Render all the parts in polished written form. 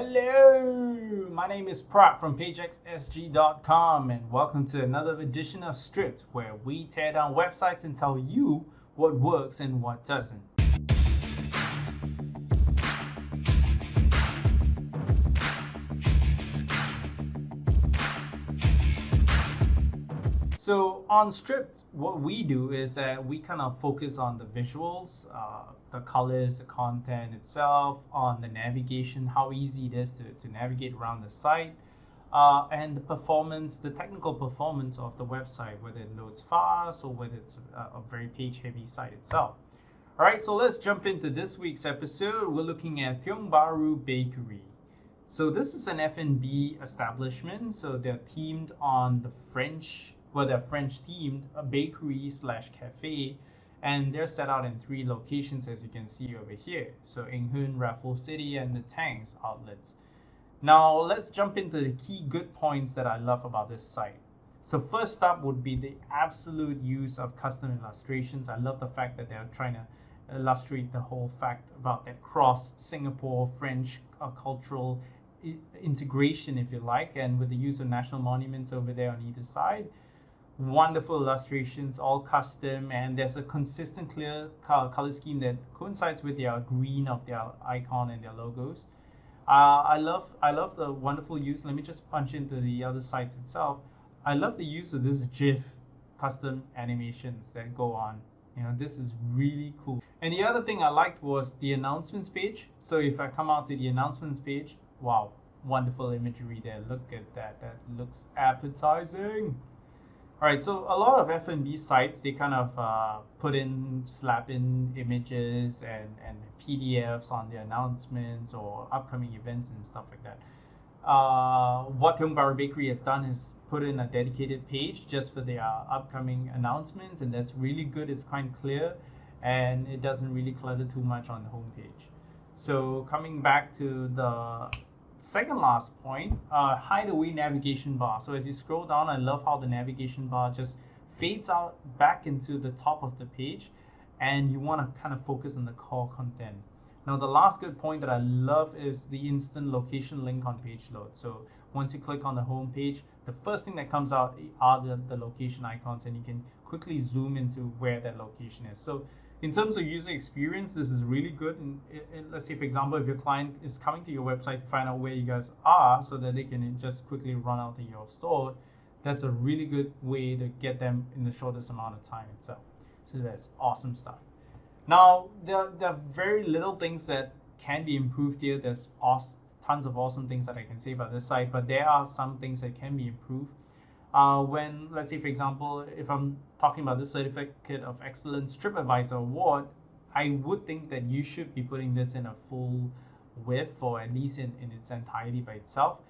Hello, my name is Prat from PageXSG.com and welcome to another edition of Stripped, where we tear down websites and tell you what works and what doesn't. So on Stripped, what we do is that we kind of focus on the visuals, the colors, the content itself, on the navigation, how easy it is to navigate around the site, and the performance, the technical performance of the website, whether it loads fast or whether it's a very page-heavy site itself. All right, so let's jump into this week's episode. We're looking at Tiong Bahru Bakery. So this is an F&B establishment. So they're themed on the French. Well, they're French themed, a bakery slash cafe, and they're set out in 3 locations, as you can see over here. So Eng Hoon, Raffles City, and the Tangs outlets. Now let's jump into the key good points that I love about this site. So first up would be the absolute use of custom illustrations. I love the fact that they're trying to illustrate the whole fact about that cross Singapore French cultural integration, if you like, and with the use of national monuments over there on either side. Wonderful illustrations, all custom, and there's a consistent clear color scheme that coincides with their green of their icon and their logos. I love the wonderful use. Let me just punch into the other site itself. I love the use of this GIF custom animations that go on. You know, this is really cool. And the other thing I liked was the announcements page. So if I come out to the announcements page, wow, wonderful imagery there. Look at that. That looks appetizing. All right, so a lot of F&B sites, they kind of slap in images and PDFs on their announcements or upcoming events and stuff like that. What Tiong Bahru Bakery has done is put in a dedicated page just for their upcoming announcements, and that's really good. It's quite clear, and it doesn't really clutter too much on the homepage. So coming back to the second last point, hide away navigation bar. So as you scroll down, I love how the navigation bar just fades out back into the top of the page, and you want to kind of focus on the core content. Now the last good point that I love is the instant location link on page load. So once you click on the home page, the first thing that comes out are the location icons, and you can quickly zoom into where that location is. So in terms of user experience, this is really good. And let's say, for example, if your client is coming to your website to find out where you guys are so that they can just quickly run out to your store, that's a really good way to get them in the shortest amount of time itself. So that's awesome stuff. Now, there are very little things that can be improved here. There's tons of awesome things that I can say about this site, but there are some things that can be improved. When, let's say, for example, if I'm talking about the Certificate of Excellence TripAdvisor Award, I would think that you should be putting this in a full width, or at least in its entirety by itself.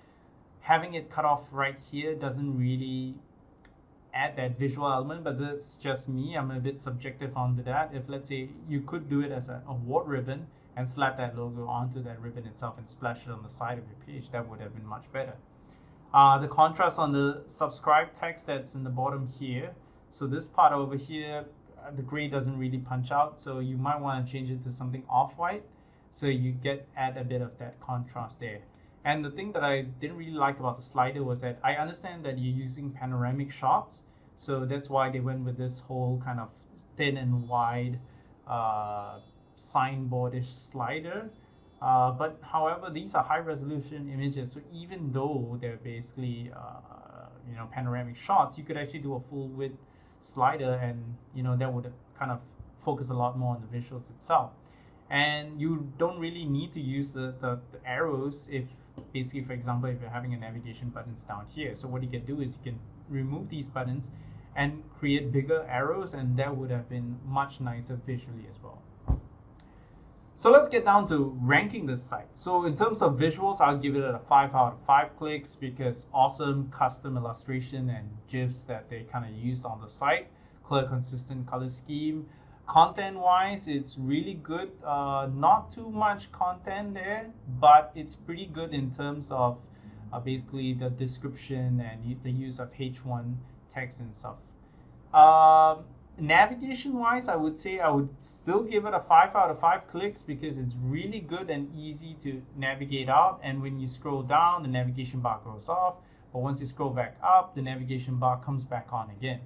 Having it cut off right here doesn't really add that visual element, but that's just me. I'm a bit subjective onto that. If, let's say, you could do it as an award ribbon and slap that logo onto that ribbon itself and splash it on the side of your page, that would have been much better. The contrast on the subscribe text that's in the bottom here. So this part over here, the gray doesn't really punch out. So you might want to change it to something off-white, so you add a bit of that contrast there. And the thing that I didn't really like about the slider was that I understand that you're using panoramic shots. So that's why they went with this whole kind of thin and wide signboardish slider. But however, these are high resolution images, so even though they're basically panoramic shots, you could actually do a full width slider, and that would kind of focus a lot more on the visuals itself. And you don't really need to use the arrows if basically, for example, if you're having a navigation buttons down here. So what you can do is you can remove these buttons and create bigger arrows, and that would have been much nicer visually as well. So let's get down to ranking this site. So in terms of visuals, I'll give it a 5 out of 5 clicks because awesome custom illustration and GIFs that they kind of use on the site. Clear, consistent color scheme. Content-wise, it's really good. Not too much content there, but it's pretty good in terms of basically the description and the use of H1 text and stuff. Navigation wise, I would say I would still give it a 5 out of 5 clicks because it's really good and easy to navigate out. And when you scroll down, the navigation bar goes off. But once you scroll back up, the navigation bar comes back on again,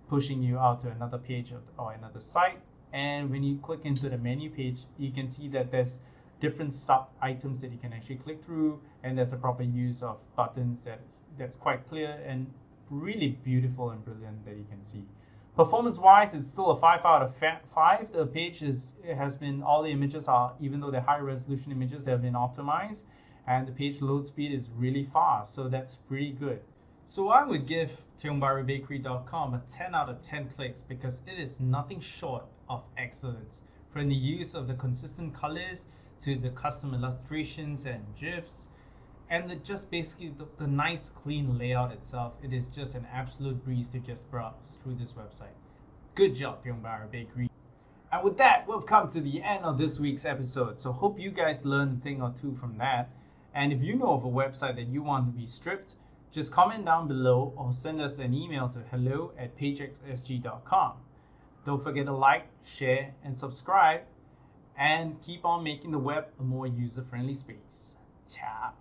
pushing you out to another page or another site. And when you click into the menu page, you can see that there's different sub items that you can actually click through, and there's a proper use of buttons that's quite clear and really beautiful and brilliant that you can see. Performance-wise, it's still a 5 out of 5. The page has been, all the images are, even though they're high-resolution images, they have been optimized, and the page load speed is really fast, so that's pretty good. So I would give TiongBahruBakery.com a 10 out of 10 clicks because it is nothing short of excellence. From the use of the consistent colors to the custom illustrations and GIFs, and just basically the nice clean layout itself, it is just an absolute breeze to just browse through this website. Good job, Tiong Bahru Bakery. And with that, we've come to the end of this week's episode. So hope you guys learned a thing or two from that. And if you know of a website that you want to be stripped, just comment down below or send us an email to hello@pagexsg.com. Don't forget to like, share, and subscribe, and keep on making the web a more user-friendly space. Ciao.